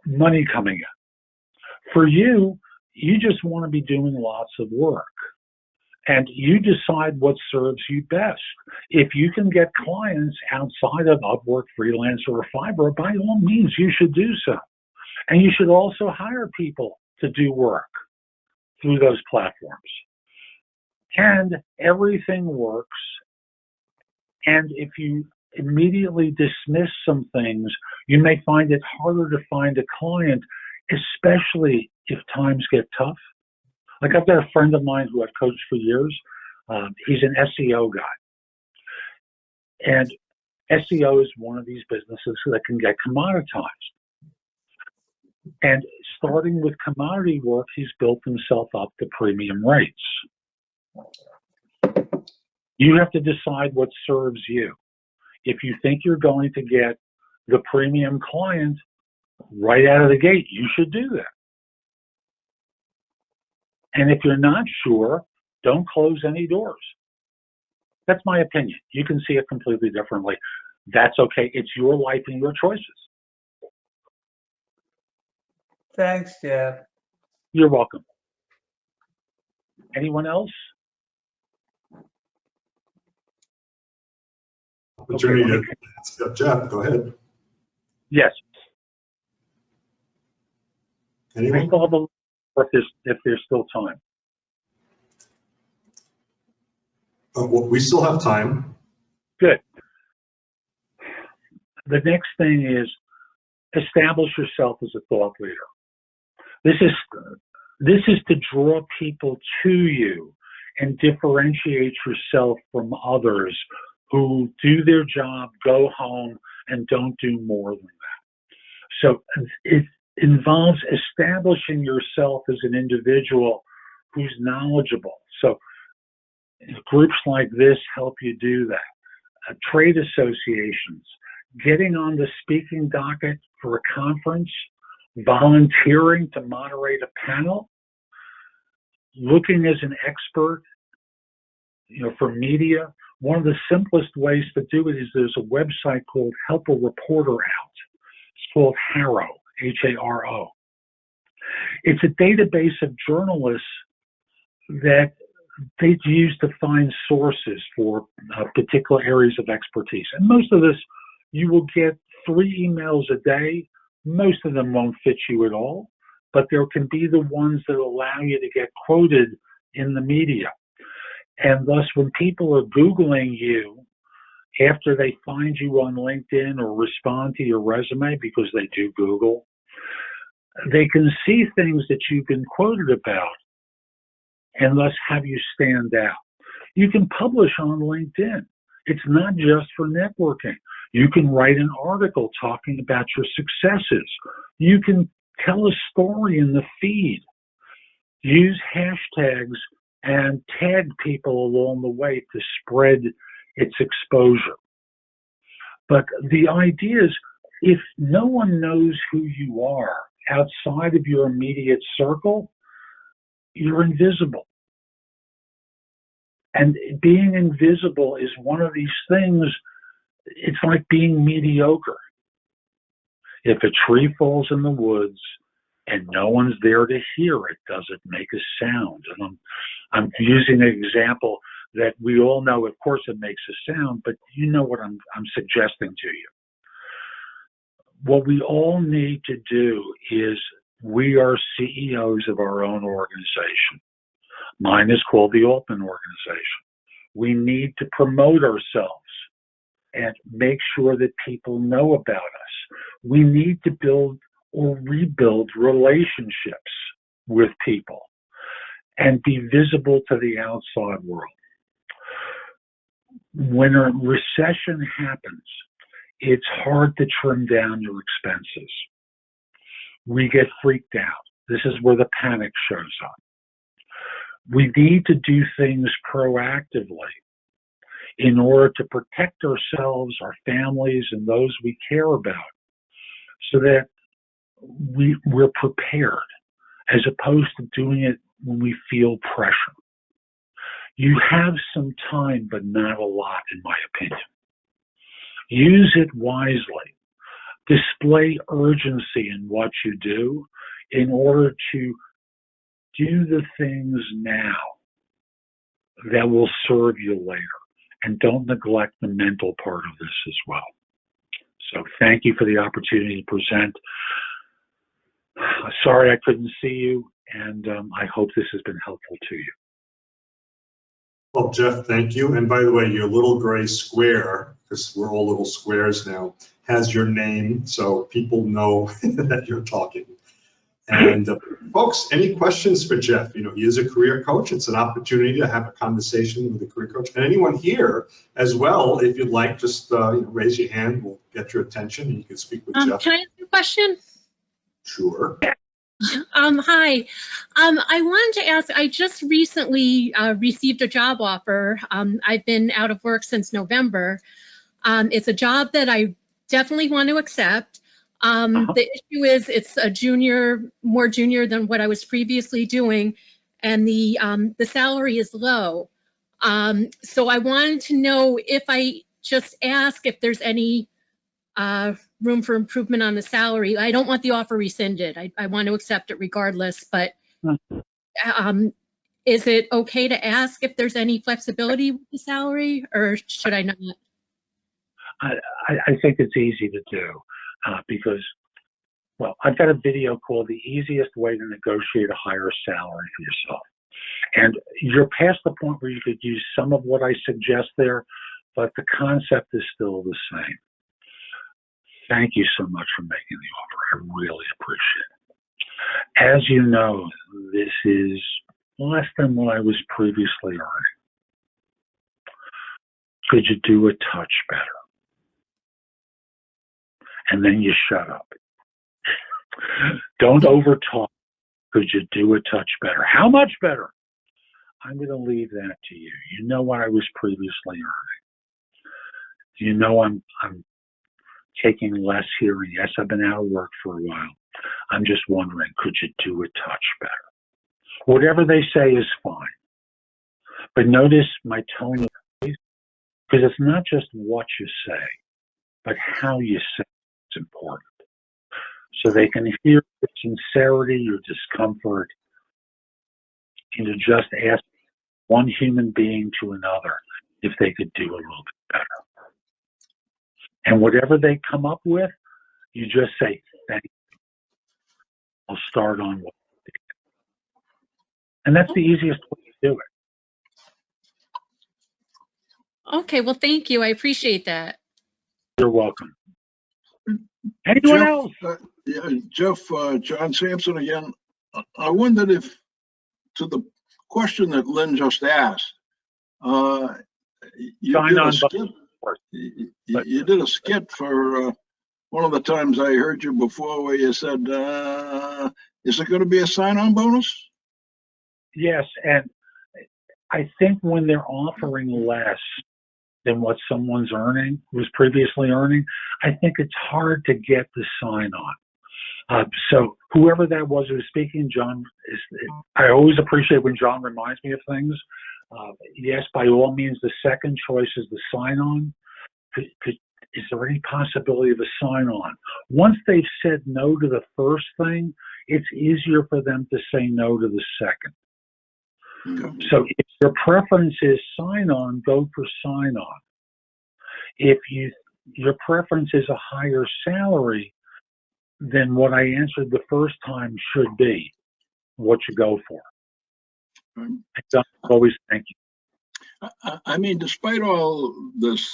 S2: money coming in. For you, you just want to be doing lots of work. And you decide what serves you best. If you can get clients outside of Upwork, Freelancer, or Fiverr, by all means, you should do so. And you should also hire people to do work through those platforms. And everything works. And if you immediately dismiss some things, you may find it harder to find a client, especially if times get tough. Like I've got a friend of mine who I've coached for years. He's an SEO guy. And SEO is one of these businesses that can get commoditized. And starting with commodity work, he's built himself up to premium rates. You have to decide what serves you. If you think you're going to get the premium client right out of the gate, you should do that. And if you're not sure, don't close any doors. That's my opinion. You can see it completely differently. That's okay. It's your life and your choices.
S5: Thanks, Jeff.
S2: You're welcome. Anyone else?
S1: Opportunity to Jeff, go ahead.
S2: Yes.
S1: Anyone?
S2: If there's still time.
S1: Well, we still have time.
S2: Good. The next thing is establish yourself as a thought leader. This is to draw people to you and differentiate yourself from others who do their job, go home, and don't do more than that. So it involves establishing yourself as an individual who's knowledgeable. So groups like this help you do that. Trade associations, getting on the speaking docket for a conference, volunteering to moderate a panel, looking as an expert, for media. One of the simplest ways to do it is there's a website called Help a Reporter Out. It's called HARO, H-A-R-O. It's a database of journalists that they use to find sources for particular areas of expertise. And most of this, you will get 3 emails a day. Most of them won't fit you at all, but there can be the ones that allow you to get quoted in the media. And thus, when people are Googling you after they find you on LinkedIn or respond to your resume, because they do Google, they can see things that you've been quoted about and thus have you stand out. You can publish on LinkedIn. It's not just for networking. You can write an article talking about your successes. You can tell a story in the feed. Use hashtags and tag people along the way to spread its exposure. But the idea is, if no one knows who you are outside of your immediate circle, you're invisible. And being invisible is one of these things, it's like being mediocre. If a tree falls in the woods and no one's there to hear it, does it make a sound? And I'm using an example that we all know, of course, it makes a sound, but you know what I'm suggesting to you. What we all need to do is, we are CEOs of our own organization. Mine is called the Altman organization. We need to promote ourselves and make sure that people know about us. We need to build or rebuild relationships with people and be visible to the outside world. When a recession happens, it's hard to trim down your expenses. We get freaked out. This is where the panic shows up. We need to do things proactively in order to protect ourselves, our families, and those we care about, so that we're prepared, as opposed to doing it when we feel pressure. You have some time, but not a lot, in my opinion. Use it wisely. Display urgency in what you do in order to do the things now that will serve you later. And don't neglect the mental part of this as well. So thank you for the opportunity to present. Sorry I couldn't see you, and I hope this has been helpful to you.
S1: Well, Jeff, thank you. And by the way, your little gray square, because we're all little squares now, has your name, so people know that you're talking. And folks, any questions for Jeff? You know, he is a career coach. It's an opportunity to have a conversation with a career coach. And anyone here as well, if you'd like, just raise your hand. We'll get your attention and you can speak with Jeff.
S6: Can I ask you a question?
S1: Sure.
S6: Hi. I wanted to ask, I just recently received a job offer. I've been out of work since November. It's a job that I definitely want to accept. The issue is it's a more junior than what I was previously doing, and the salary is low. So I wanted to know if I just ask if there's any room for improvement on the salary. I don't want the offer rescinded. I want to accept it regardless, but is it okay to ask if there's any flexibility with the salary, or should I not?
S2: I think it's easy to do because, well, I've got a video called The Easiest Way to Negotiate a Higher Salary for Yourself. And you're past the point where you could use some of what I suggest there, but the concept is still the same. Thank you so much for making the offer. I really appreciate it. As you know, this is less than what I was previously earning. Could you do a touch better? And then you shut up. Don't overtalk. Could you do a touch better? How much better? I'm going to leave that to you. You know what I was previously earning. You know I'm taking less here. Yes, I've been out of work for a while. I'm just wondering, could you do a touch better? Whatever they say is fine. But notice my tone of voice, because it's not just what you say, but how you say it's important. So they can hear your sincerity, your discomfort, and to just ask one human being to another if they could do a little bit better. And whatever they come up with, you just say, thank you. I'll start on what they did. And that's the easiest way to do it.
S6: Okay, well, thank you. I appreciate that.
S2: You're welcome. Anyone else?
S4: Yeah, Jeff, John Sampson again. I wondered if, to the question that Lynn just asked, you did a skit for one of the times I heard you before where you said, is it going to be a sign-on bonus?
S2: Yes, and I think when they're offering less than what someone's was previously earning, I think it's hard to get the sign-on. So whoever that was who was speaking, John, I always appreciate when John reminds me of things. Yes, by all means, the second choice is the sign-on. Is there any possibility of a sign-on? Once they've said no to the first thing, it's easier for them to say no to the second. So if your preference is sign-on, go for sign-on. If your preference is a higher salary, then what I answered the first time should be what you go for. I always thank you.
S4: I mean, despite all this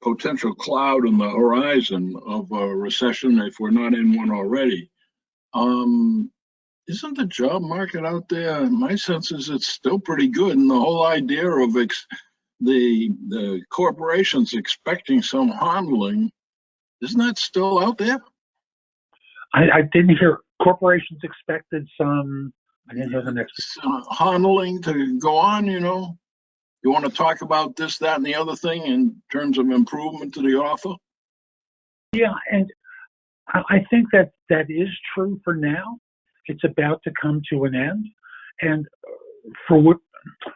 S4: potential cloud on the horizon of a recession, if we're not in one already, isn't the job market out there, my sense is it's still pretty good, and the whole idea of the corporations expecting some handling, isn't that still out there?
S2: I didn't hear corporations expected some. I didn't hear the next.
S4: Handling to go on, you know. You want to talk about this, that, and the other thing in terms of improvement to the offer?
S2: Yeah, and I think that is true for now. It's about to come to an end, and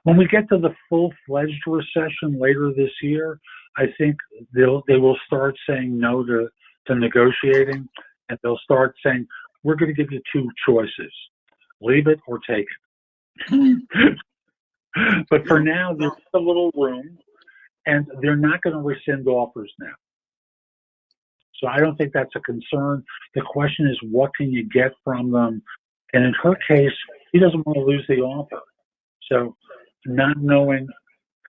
S2: when we get to the full-fledged recession later this year, I think they will start saying no to negotiating, and they'll start saying, we're going to give you two choices, leave it or take it. But for now, there's a little room, and they're not going to rescind offers now. So I don't think that's a concern. The question is, what can you get from them? And in her case, he doesn't want to lose the offer. So not knowing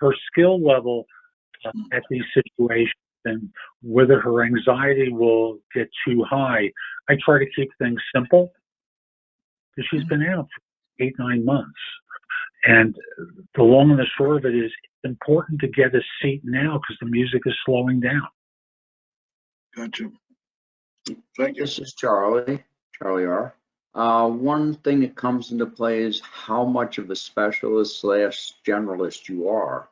S2: her skill level at these situations and whether her anxiety will get too high, I try to keep things simple because she's been out for 8-9 months. And the long and the short of it is it's important to get a seat now because the music is slowing down.
S4: Gotcha. Thank you.
S7: This is Charlie R. One thing that comes into play is how much of a specialist / generalist you are.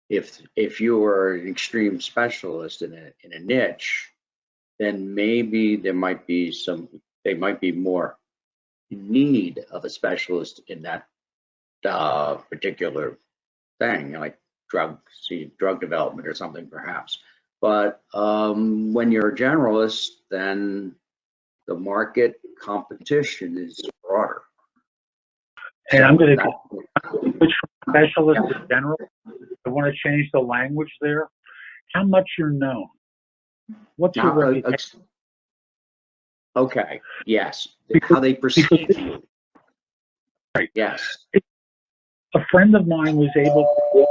S7: If you are an extreme specialist in a niche, then maybe they might be more in need of a specialist in that particular thing, like drug development or something perhaps. But when you're a generalist, then the market competition is broader.
S2: And I'm going to switch from specialist to general. I want to change the language there. How much you're known? What's your reputation?
S7: Okay. Yes. How they perceive you.
S2: Right.
S7: Yes.
S2: A friend of mine was able to work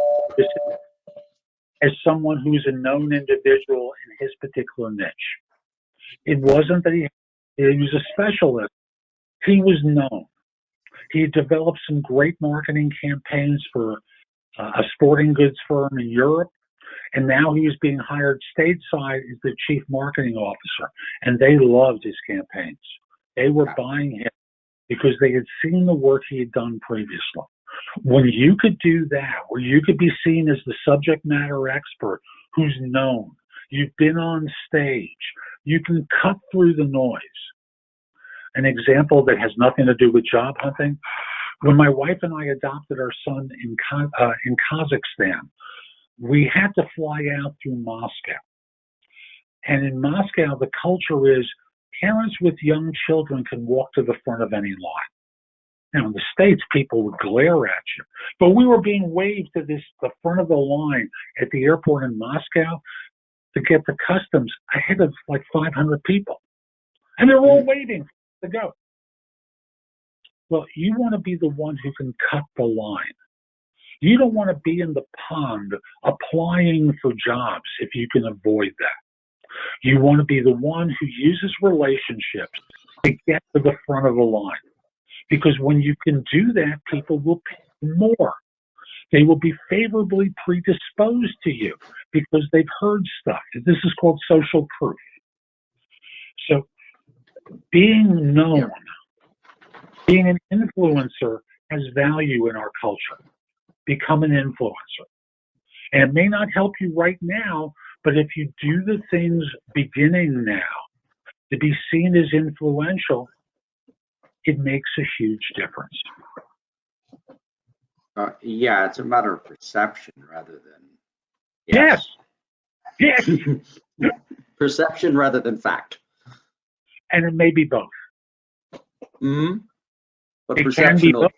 S2: as someone who's a known individual in his particular niche. It wasn't that he was a specialist. He was known. He had developed some great marketing campaigns for a sporting goods firm in Europe, and now he was being hired stateside as the chief marketing officer, and they loved his campaigns. They were buying him because they had seen the work he had done previously. When you could do that, where you could be seen as the subject matter expert who's known, you've been on stage, you can cut through the noise. An example that has nothing to do with job hunting, when my wife and I adopted our son in Kazakhstan, we had to fly out through Moscow. And in Moscow, the culture is parents with young children can walk to the front of any line. Now, in the States, people would glare at you. But we were being waved to the front of the line at the airport in Moscow to get to customs ahead of like 500 people. And they're all waiting to go. Well, you want to be the one who can cut the line. You don't want to be in the pond applying for jobs if you can avoid that. You want to be the one who uses relationships to get to the front of the line. Because when you can do that, people will pay more. They will be favorably predisposed to you because they've heard stuff. This is called social proof. So being known, being an influencer has value in our culture. Become an influencer. And it may not help you right now, but if you do the things beginning now to be seen as influential, it makes a huge difference.
S7: Yeah, it's a matter of perception rather than...
S2: Yes.
S7: Perception rather than fact.
S2: And it may be both.
S7: Mm-hmm. But
S2: It can be both.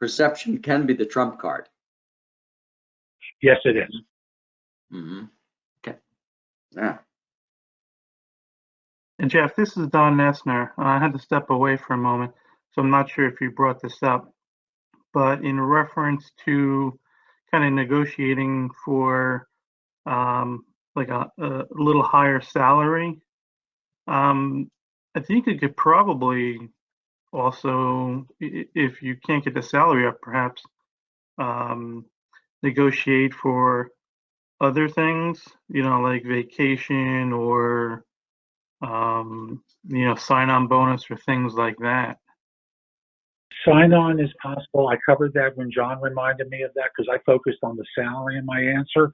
S7: perception can be the trump card.
S2: Yes, it is.
S7: Mm-hmm. Okay. Yeah.
S8: And Jeff, this is Don Nessner. I had to step away for a moment, so I'm not sure if you brought this up, but in reference to kind of negotiating for like a little higher salary, I think you could probably also, if you can't get the salary up, perhaps negotiate for other things, like vacation or sign-on bonus or things like that.
S2: Sign-on is possible. I covered that when John reminded me of that because I focused on the salary in my answer.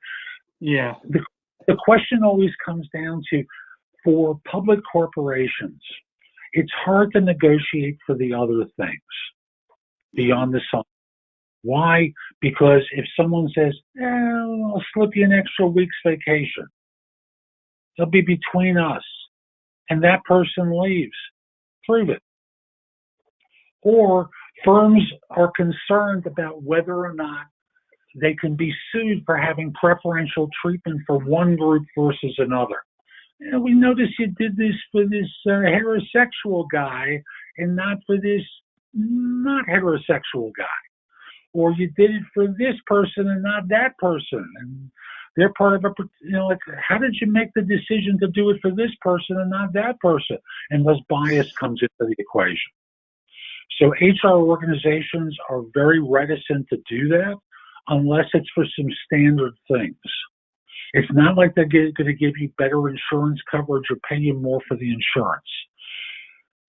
S8: Yeah.
S2: The question always comes down to, for public corporations, it's hard to negotiate for the other things beyond the sign. Why? Because if someone says, I'll slip you an extra week's vacation, it'll be between us, and that person leaves. Prove it. Or firms are concerned about whether or not they can be sued for having preferential treatment for one group versus another. We noticed you did this for this heterosexual guy and not for this not heterosexual guy. Or you did it for this person and not that person. And they're part of a, how did you make the decision to do it for this person and not that person? And thus bias comes into the equation. So HR organizations are very reticent to do that unless it's for some standard things. It's not like they're going to give you better insurance coverage or pay you more for the insurance.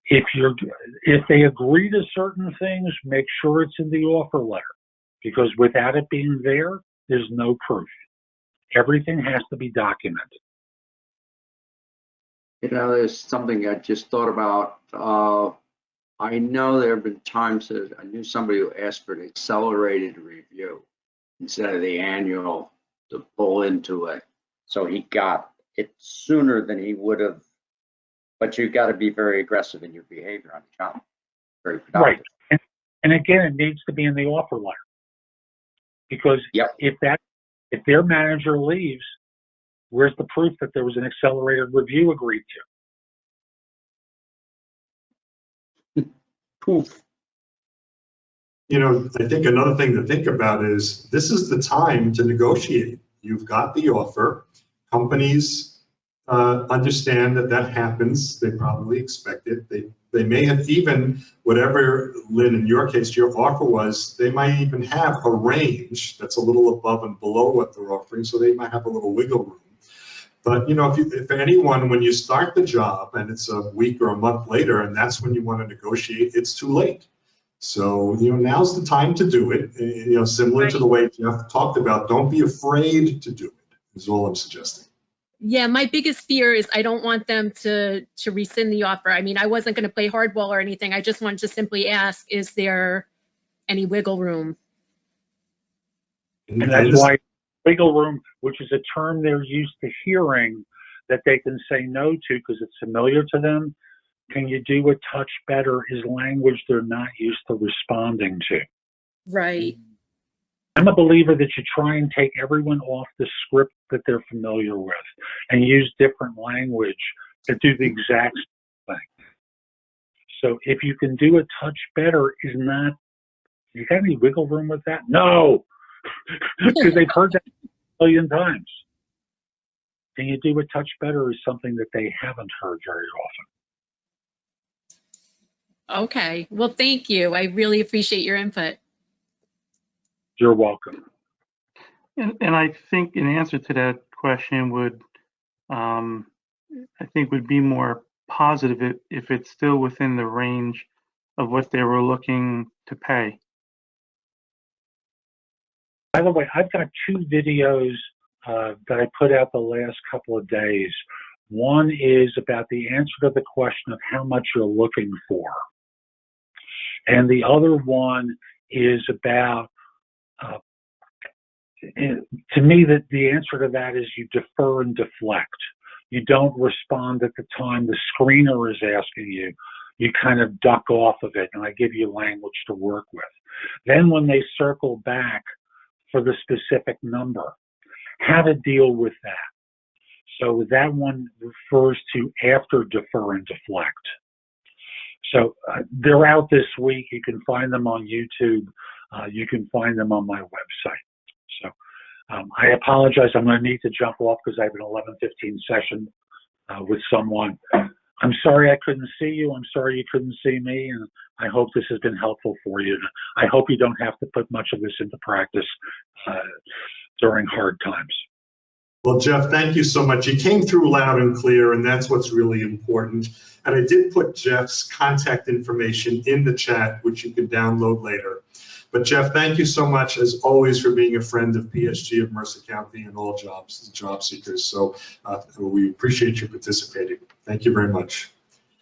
S2: If they agree to certain things, make sure it's in the offer letter, because without it being there, there's no proof. Everything has to be documented.
S7: There's something I just thought about. I know there have been times that I knew somebody who asked for an accelerated review instead of the annual to pull into it. So he got it sooner than he would have. But you've got to be very aggressive in your behavior on the job. Very productive.
S2: Right. And again, it needs to be in the offer letter. Because if their manager leaves, where's the proof that there was an accelerated review agreed to?
S7: Poof.
S1: I think another thing to think about is this is the time to negotiate. You've got the offer. Companies understand that happens. They probably expect it. They may have even, whatever, Lynn, in your case, your offer was, they might even have a range that's a little above and below what they're offering, so they might have a little wiggle room. But, if anyone, when you start the job and it's a week or a month later and that's when you want to negotiate, it's too late. So, now's the time to do it. Similar to the way Jeff talked about, don't be afraid to do it, is all I'm suggesting.
S6: Yeah, my biggest fear is I don't want them to rescind the offer. I mean, I wasn't going to play hardball or anything. I just wanted to simply ask, is there any wiggle room?
S2: And that's why wiggle room, which is a term they're used to hearing that they can say no to because it's familiar to them. Can you do a touch better is language they're not used to responding to.
S6: Right.
S2: I'm a believer that you try and take everyone off the script that they're familiar with and use different language to do the exact same thing. So if you can do a touch better is not, you got any wiggle room with that? No, because they've heard that a million times. Can you do a touch better is something that they haven't heard very often.
S6: Okay, well, thank you. I really appreciate your input.
S2: You're welcome.
S8: And I think an answer to that question would be more positive if it's still within the range of what they were looking to pay.
S2: By the way, I've got 2 videos that I put out the last couple of days. One is about the answer to the question of how much you're looking for. And the other one is about, to me, that the answer to that is you defer and deflect. You don't respond at the time the screener is asking you. You kind of duck off of it, and I give you language to work with. Then when they circle back for the specific number, how to deal with that. So that one refers to after defer and deflect. So they're out this week. You can find them on YouTube. You can find them on my website. So I apologize. I'm going to need to jump off because I have an 11:15 session with someone. I'm sorry I couldn't see you. I'm sorry you couldn't see me. And I hope this has been helpful for you. I hope you don't have to put much of this into practice during hard times.
S1: Well, Jeff, thank you so much. You came through loud and clear, and that's what's really important. And I did put Jeff's contact information in the chat, which you can download later. But Jeff, thank you so much, as always, for being a friend of PSG of Mercer County and all job seekers. So we appreciate you participating. Thank you very much.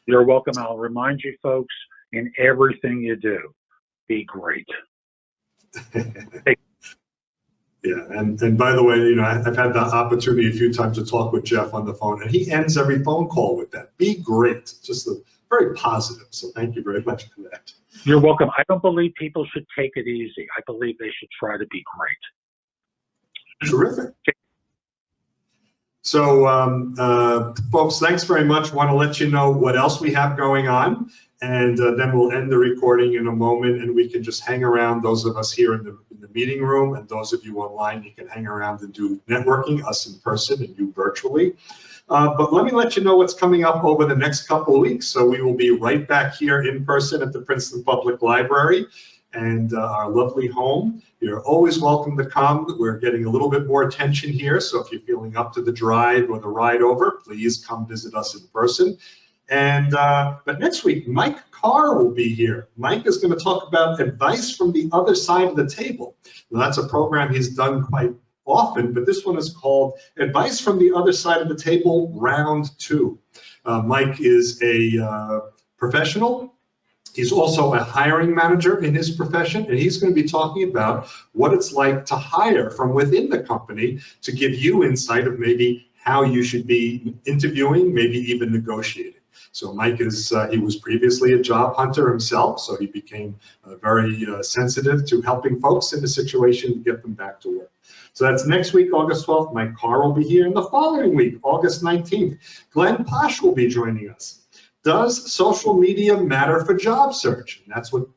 S2: You're welcome. I'll remind you folks, in everything you do, be great.
S1: Yeah, and by the way, you know, I've had the opportunity a few times to talk with Jeff on the phone, and he ends every phone call with that. Be great. Just very positive. So thank you very much for that.
S2: You're welcome. I don't believe people should take it easy. I believe they should try to be great.
S1: Terrific. So, folks, thanks very much. Want to let you know what else we have going on, and then we'll end the recording in a moment, and we can just hang around, those of us here in the meeting room, and those of you online, you can hang around and do networking, us in person and you virtually. But let me let you know what's coming up over the next couple of weeks. So we will be right back here in person at the Princeton Public Library and our lovely home. You're always welcome to come. We're getting a little bit more attention here, so if you're feeling up to the drive or the ride over, please come visit us in person. And but next week, Mike Carr will be here. Mike is going to talk about advice from the other side of the table. Now, that's a program he's done quite often, but this one is called Advice from the Other Side of the Table, Round 2. Mike is a professional. He's also a hiring manager in his profession, and he's going to be talking about what it's like to hire from within the company to give you insight of maybe how you should be interviewing, maybe even negotiating. So Mike is, he was previously a job hunter himself, so he became very sensitive to helping folks in the situation to get them back to work. So that's next week, August 12th. Mike Carr will be here. And the following week, August 19th, Glenn Posh will be joining us. Does social media matter for job search? And that's what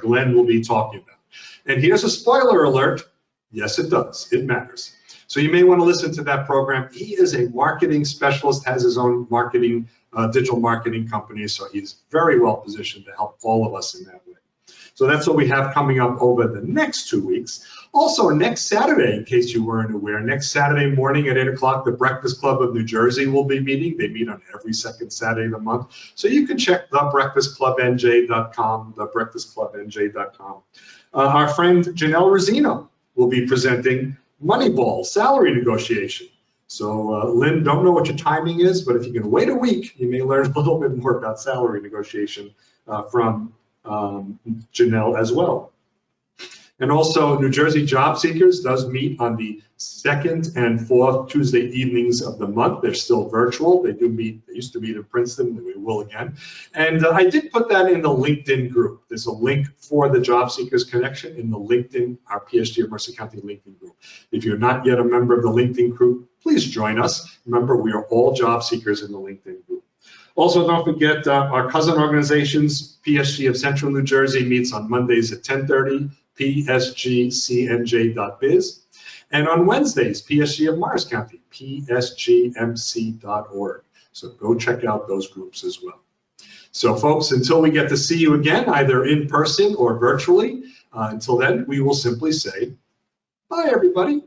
S1: Glenn will be talking about. And here's a spoiler alert. Yes, it does. It matters. So you may want to listen to that program. He is a marketing specialist, has his own marketing, digital marketing company, so he's very well positioned to help all of us in that way. So that's what we have coming up over the next 2 weeks. Also, next Saturday, in case you weren't aware, next Saturday morning at 8 o'clock, the Breakfast Club of New Jersey will be meeting. They meet on every second Saturday of the month. So you can check thebreakfastclubnj.com, thebreakfastclubnj.com. Our friend Janelle Rosino will be presenting Moneyball, salary negotiation. So Lynn, don't know what your timing is, but if you can wait a week, you may learn a little bit more about salary negotiation from Janelle as well. And also, New Jersey Job Seekers does meet on the 2nd and 4th Tuesday evenings of the month. They're still virtual. They do meet. They used to meet in Princeton, and we will again. And I did put that in the LinkedIn group. There's a link for the Job Seekers Connection in the LinkedIn, our PSG of Mercer County LinkedIn group. If you're not yet a member of the LinkedIn group, please join us. Remember, we are all job seekers in the LinkedIn group. Also, don't forget our cousin organizations, PSG of Central New Jersey meets on Mondays at 10:30. psgcnj.biz, and on Wednesdays, PSG of Morris County, psgmc.org. So go check out those groups as well. So folks, until we get to see you again, either in person or virtually, until then, we will simply say, bye everybody.